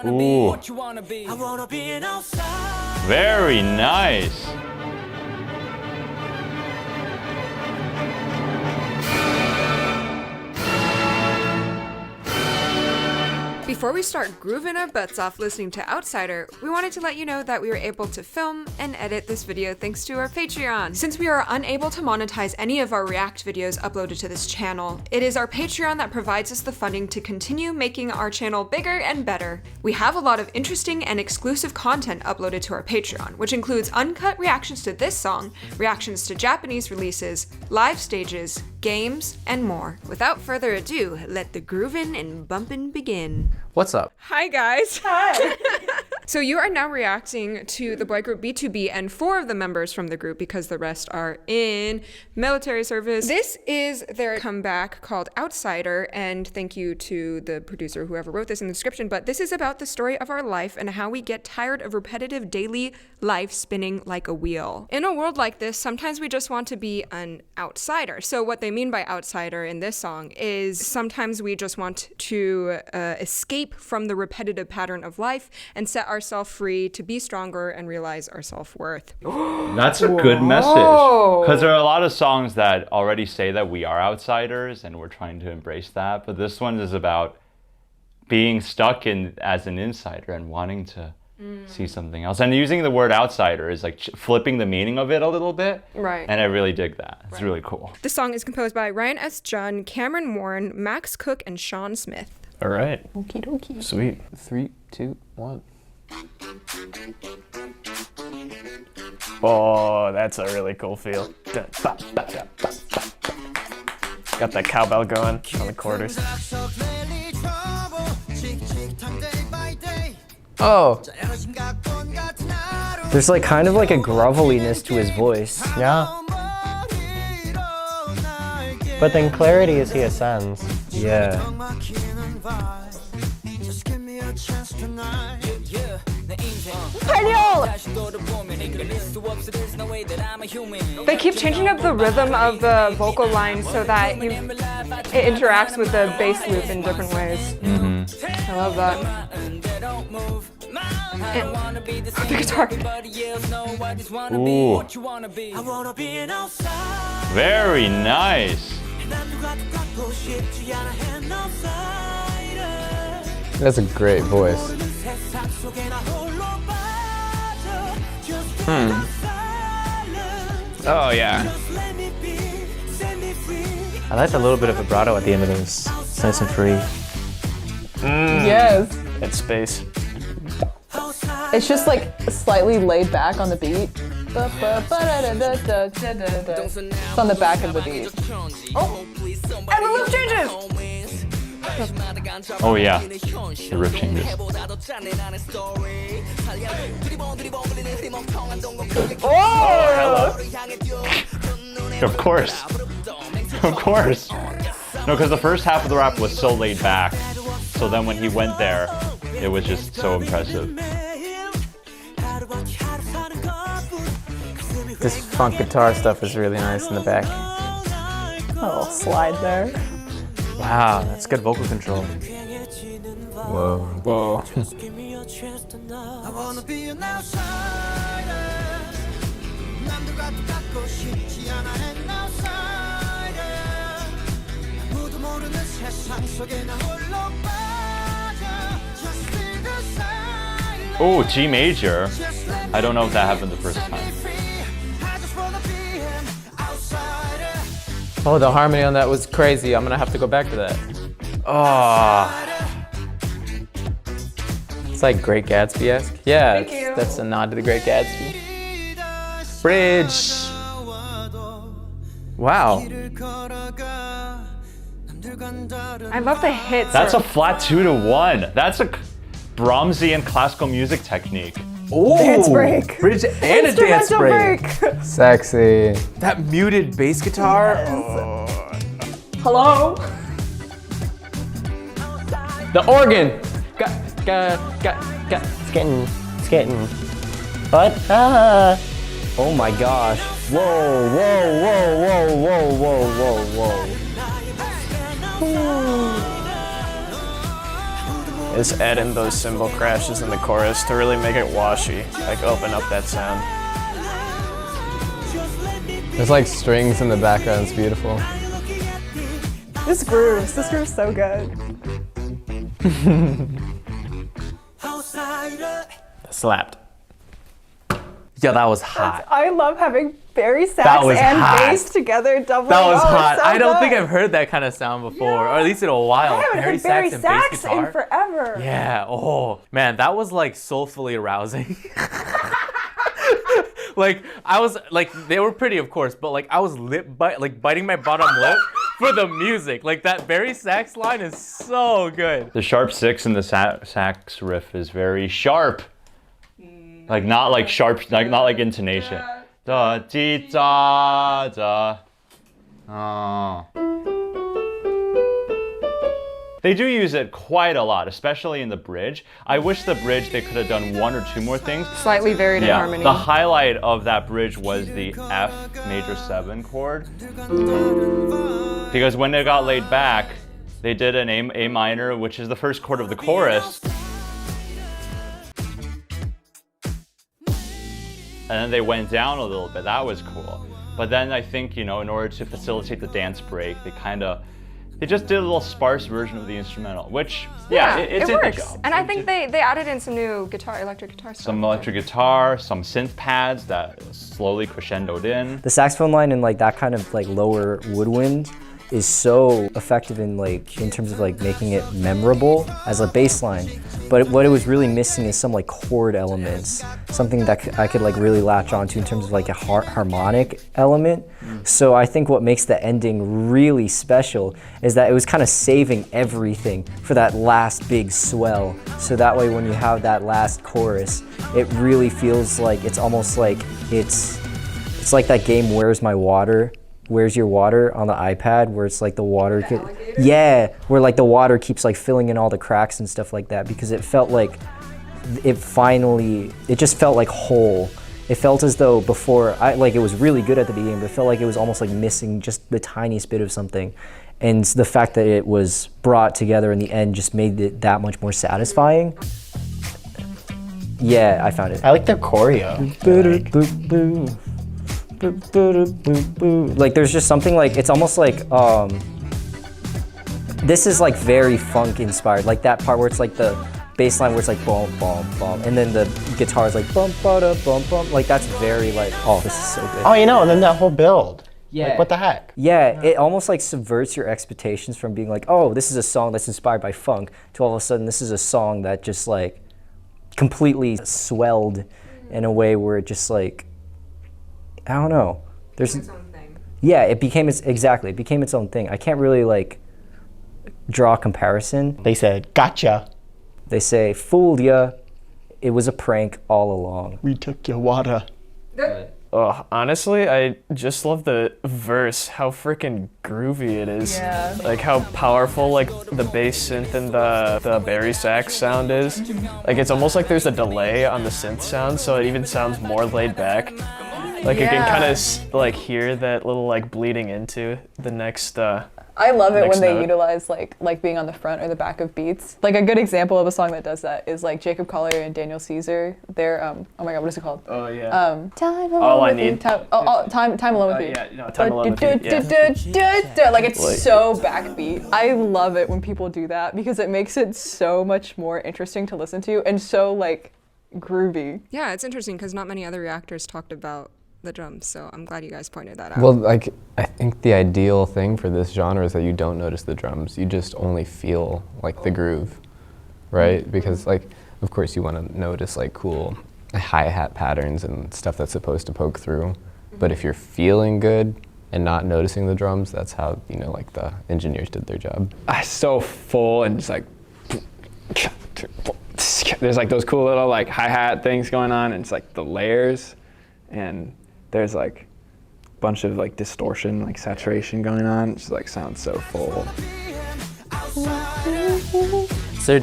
Ooh. Very nice. Before we start grooving our butts off listening to Outsider, we wanted to let you know that we were able to film and edit this video thanks to our Patreon. Since we are unable to monetize any of our React videos uploaded to this channel, it is our Patreon that provides us the funding to continue making our channel bigger and better. We have a lot of interesting and exclusive content uploaded to our Patreon, which includes uncut reactions to this song, reactions to Japanese releases, live stages, games, and more. Without further ado, let the groovin' and bumpin' begin. What's up? Hi guys. Hi. So you are now reacting to the boy group BTOB and 4 of the members from the group because the rest are in military service. This is their comeback called Outsider, and thank you to the producer, whoever wrote this in the description, but this is about the story of our life and how we get tired of repetitive daily life spinning like a wheel. In a world like this, sometimes we just want to be an outsider. So what they mean by outsider in this song is sometimes we just want to escape from the repetitive pattern of life and set ourselves free to be stronger and realize our self-worth. That's a good message. Because there are a lot of songs that already say that we are outsiders and we're trying to embrace that. But this one is about being stuck in as an insider and wanting to see something else. And using the word outsider is like flipping the meaning of it a little bit. Right. And I really dig that. It's really cool. The song is composed by Ryan S. Junn, Cameron Warren, Max Cook, and Sean Smith. All right. Okie dokie. Sweet. 3, 2, 1. Oh, that's a really cool feel. Got that cowbell going on the quarters. Oh. There's like kind of like a groveliness to his voice. Yeah. But then clarity as he ascends. Yeah. They keep changing up the rhythm of the vocal line so that it interacts with the bass loop in different ways. I love that. And the guitar. Ooh. Very nice. That's a great voice. Oh, yeah. I like a little bit of vibrato at the end of this. It's nice and free. Yes. It's space. It's just like slightly laid back on the beat. It's on the back of the beat. Oh, and the loop changes! Oh yeah, the riff changes. Oh! Hello. Of course. Of course. No, because the first half of the rap was so laid back. So then when he went there, it was just so impressive. This funk guitar stuff is really nice in the back. Oh, slide there. Wow, that's good vocal control. Whoa. Whoa. Oh, G major. I don't know if that happened the first time. Oh, the harmony on that was crazy. I'm gonna have to go back to that. Oh. It's like Great Gatsby-esque. Yeah, that's a nod to the Great Gatsby. Bridge. Wow. I love the hits. That's a flat 2-to-1. That's a Brahmsian classical music technique. Oh, Dance break. Bridge and a dance break. Sexy. That muted bass guitar. Yes. Oh. Hello? The organ. It's getting. What? Oh my gosh. Whoa, whoa, whoa, whoa, whoa, whoa, whoa, whoa. is add in those cymbal crashes in the chorus to really make it washy, like open up that sound. There's like strings in the background, it's beautiful. This grooves so good. Slapped. Yo, that was hot. I love having Barry sax That was and hot. bass together doubling. That was Oh, it's hot. so I don't think good. I've heard that kind of sound before, or at least in a while. I haven't heard Barry sax in forever. Yeah, oh, man, that was like soulfully arousing. Like, I was, like, they were pretty, of course, but like, I was biting my bottom lip for the music. Like, that Barry sax line is so good. The sharp 6 in the sax riff is very sharp. Like, not like sharp, like, not like intonation. Da, dee, da, da. Oh. They do use it quite a lot, especially in the bridge. I wish the bridge, they could have done 1 or 2 more things. Slightly varied in harmony. The highlight of that bridge was the F major 7 chord. Because when they got laid back, they did an A minor, which is the first chord of the chorus. And then they went down a little bit. That was cool. But then I think, in order to facilitate the dance break, they just did a little sparse version of the instrumental, which, it works. job. And I think they added in some new electric guitar stuff. Some electric guitar, some synth pads that slowly crescendoed in. The saxophone line and like that kind of like lower woodwind is so effective in terms of like making it memorable as a bass line. But what it was really missing is some like chord elements, something that I could like really latch onto in terms of like a harmonic element. So I think what makes the ending really special is that it was kind of saving everything for that last big swell. So that way when you have that last chorus, it really feels like it's almost like it's like that game Where's My Water? Where's Your Water on the iPad, where it's like the water, where like the water keeps like filling in all the cracks and stuff like that, because it felt like it just felt like whole. It felt as though before, it was really good at the beginning, but it felt like it was almost like missing just the tiniest bit of something. And the fact that it was brought together in the end just made it that much more satisfying. Yeah, I found it. I like their choreo. Like there's just something like, it's almost like, this is like very funk inspired, like that part where it's like the bass line where it's like bum bum bum, and then the guitar is like bum ba bum bum, like that's very like, oh, this is so good. Oh, and then that whole build. Yeah. Like, what the heck? Yeah, it almost like subverts your expectations from being like, oh, this is a song that's inspired by funk, to all of a sudden this is a song that just like completely swelled in a way where it just like, I don't know. There's its own thing. Yeah, it became its own thing. I can't really like draw a comparison. They said, gotcha. They say, fooled ya. It was a prank all along. We took your water. Oh, honestly, I just love the verse, how freaking groovy it is. Yeah. Like how powerful like the bass synth and the Barry sax sound is. Like it's almost like there's a delay on the synth sound, so it even sounds more laid back. Like you can kind of like hear that little like bleeding into the next I love it when they note. utilize like being on the front or the back of beats. Like a good example of a song that does that is like Jacob Collier and Daniel Caesar. They're oh my god, what is it called? Oh yeah. Time All I Alone with Need. You. Time Alone with You. Yeah, no, Time Alone with You. Yeah. Like it's so backbeat. I love it when people do that because it makes it so much more interesting to listen to and so like groovy. Yeah, it's interesting because not many other reactors talked about the drums, so I'm glad you guys pointed that out. Well, like, I think the ideal thing for this genre is that you don't notice the drums. You just only feel like the groove, right? Because like, of course you want to notice like cool hi-hat patterns and stuff that's supposed to poke through. But if you're feeling good and not noticing the drums, that's how, like the engineers did their job. It's so full and just like, there's like those cool little like hi-hat things going on, and it's like the layers, and there's like a bunch of like distortion, like saturation going on. It just like sounds so full. So they're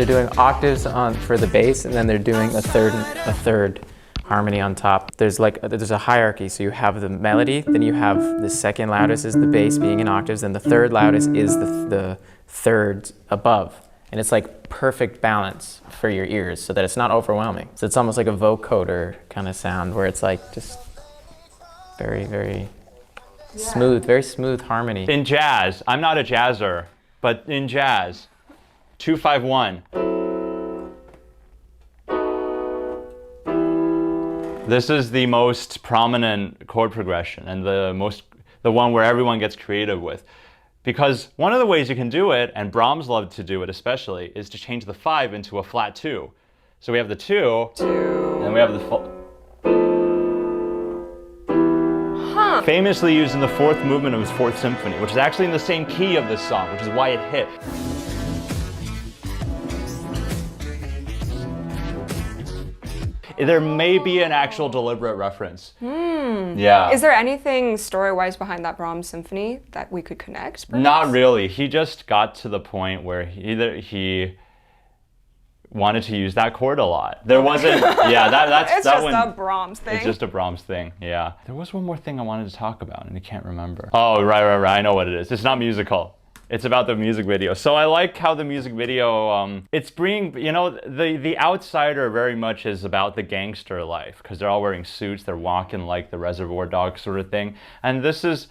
doing octaves for the bass, and then they're doing a third harmony on top. There's a hierarchy. So you have the melody, then you have the second loudest is the bass being in octaves, and the third loudest is the third above. and it's like perfect balance for your ears so that it's not overwhelming. So it's almost like a vocoder kind of sound where it's like just very, very smooth, very smooth harmony. In jazz, I'm not a jazzer, but in jazz, 2-5-1. This is the most prominent chord progression and the one where everyone gets creative with. Because one of the ways you can do it, and Brahms loved to do it especially, is to change the 5 into a flat 2. So we have the 2, and then we have the famously used in the 4th movement of his 4th symphony, which is actually in the same key of this song, which is why it hit. There may be an actual deliberate reference. Yeah. Is there anything story-wise behind that Brahms symphony that we could connect? Perhaps? Not really. He just got to the point where he wanted to use that chord a lot. There wasn't, yeah, that's it's that just one, a Brahms thing. It's just a Brahms thing, yeah. There was one more thing I wanted to talk about and I can't remember. Oh, right, I know what it is. It's not musical. It's about the music video. So I like how the music video, it's bringing, you know, the outsider very much is about the gangster life because they're all wearing suits, they're walking like the Reservoir Dogs sort of thing. And this is,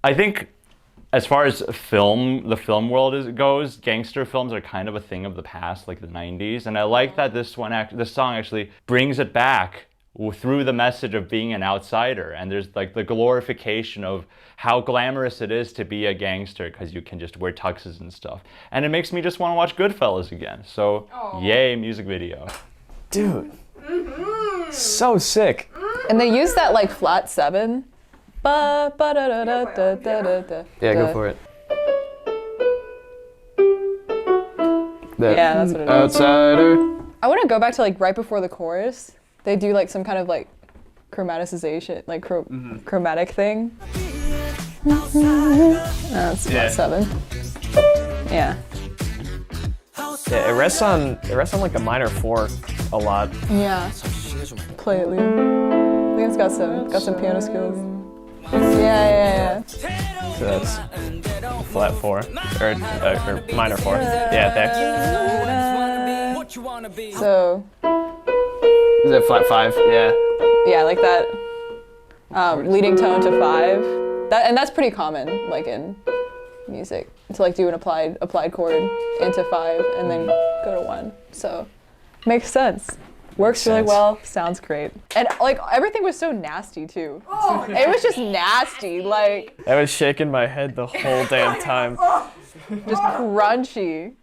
I think, as far as the film world goes, gangster films are kind of a thing of the past, like the 90s. And I like that this song actually brings it back through the message of being an outsider. And there's like the glorification of how glamorous it is to be a gangster because you can just wear tuxes and stuff. And it makes me just want to watch Goodfellas again. So, yay, music video. Dude, so sick. And they use that like flat 7. Ba, ba, da, da, da, da, da, da, da, Yeah, go for it. Yeah, that's what it is. Outsider. I want to go back to like right before the chorus. They do like some kind of like chromaticization, like chromatic thing. That's flat 7. Yeah. Yeah, it rests on like the minor 4 a lot. Yeah. Play it, Liam. Liam's got some piano skills. Yeah. So that's flat 4 or minor 4. Yeah, there. So. Is it flat 5? Yeah. Yeah, like that leading tone to 5. And that's pretty common, like in music, to like do an applied chord into 5 and then go to 1. So makes sense. Works really well. Sounds great. And like everything was so nasty too. It was just nasty. Like I was shaking my head the whole damn time. Just crunchy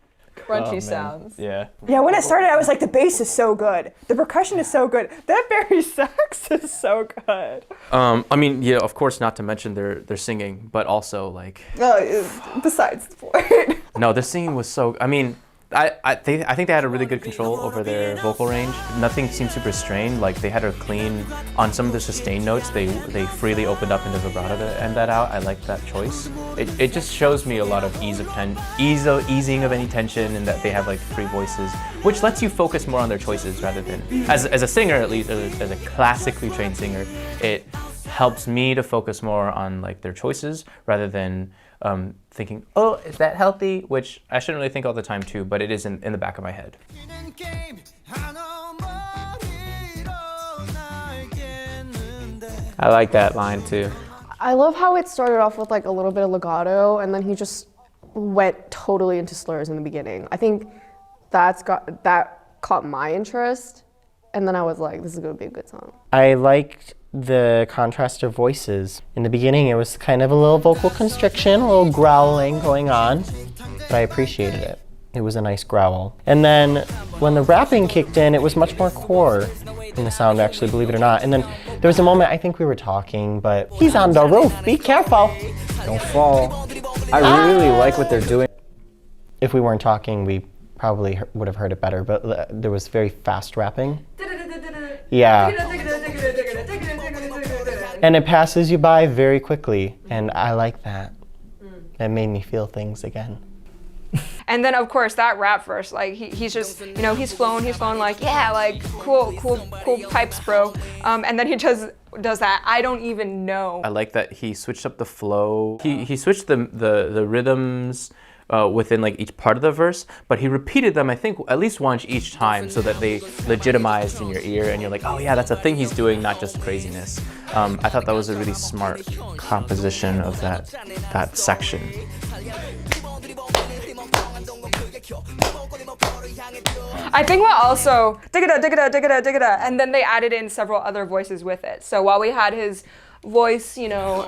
sounds. Yeah. Yeah, when it started, I was like, the bass is so good. The percussion is so good. That Barry sax is so good. I mean, yeah, of course, not to mention their singing, but also like. Besides the point. No, their singing was so. I mean, I think they had a really good control over their vocal range. Nothing seemed super strained. Like they had a clean on some of the sustained notes. They freely opened up into vibrato to end that out. I like that choice. It just shows me a lot of easing of any tension, and that they have like 3 voices, which lets you focus more on their choices rather than as a singer, at least as a classically trained singer. It helps me to focus more on like their choices rather than thinking, oh, is that healthy? Which I shouldn't really think all the time too, but it is in the back of my head. I like that line too. I love how it started off with like a little bit of legato and then he just went totally into slurs in the beginning. I think that caught my interest, and then I was like, this is gonna be a good song. I liked the contrast of voices. In the beginning, it was kind of a little vocal constriction, a little growling going on, but I appreciated it. It was a nice growl. And then when the rapping kicked in, it was much more core in the sound, actually, believe it or not. And then there was a moment, I think we were talking, but he's on the roof, be careful. Don't fall. I really like what they're doing. If we weren't talking, we probably would have heard it better, but there was very fast rapping. Yeah. And it passes you by very quickly, and I like that. It made me feel things again. And then of course that rap verse, like he's just, you know, he's flowing like, yeah, like cool pipes, bro. And then he just does that. I don't even know. I like that he switched up the flow. He switched the rhythms within like each part of the verse, but he repeated them, I think, at least once each time so that they legitimized in your ear and you're like, oh yeah, that's a thing he's doing, not just craziness. I thought that was a really smart composition of that section. I think what also digga digga digga digga, and then they added in several other voices with it. So while we had his voice, you know,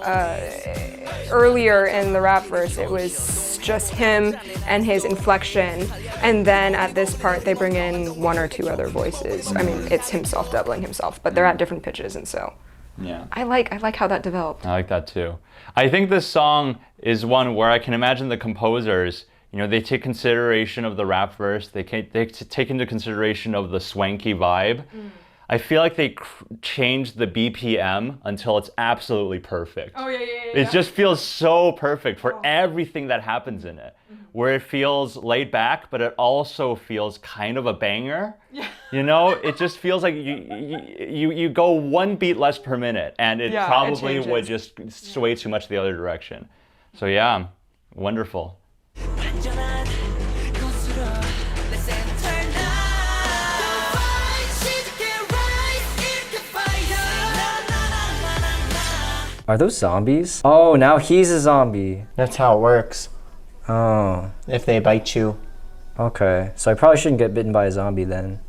earlier in the rap verse, it was just him and his inflection, and then at this part they bring in one or two other voices. I mean, it's himself doubling himself, but they're at different pitches, and so yeah, I like how that developed. I like that too. I think this song is one where I can imagine the composers, you know, they take consideration of the rap verse, they take into consideration of the swanky vibe. I feel like they changed the BPM until it's absolutely perfect. Oh, yeah. It just feels so perfect for everything that happens in it, where it feels laid back, but it also feels kind of a banger. Yeah. You know, it just feels like you go one beat less per minute, and it probably would just sway too much the other direction. So yeah, wonderful. Are those zombies? Oh, now he's a zombie. That's how it works. Oh. If they bite you. Okay. So I probably shouldn't get bitten by a zombie then.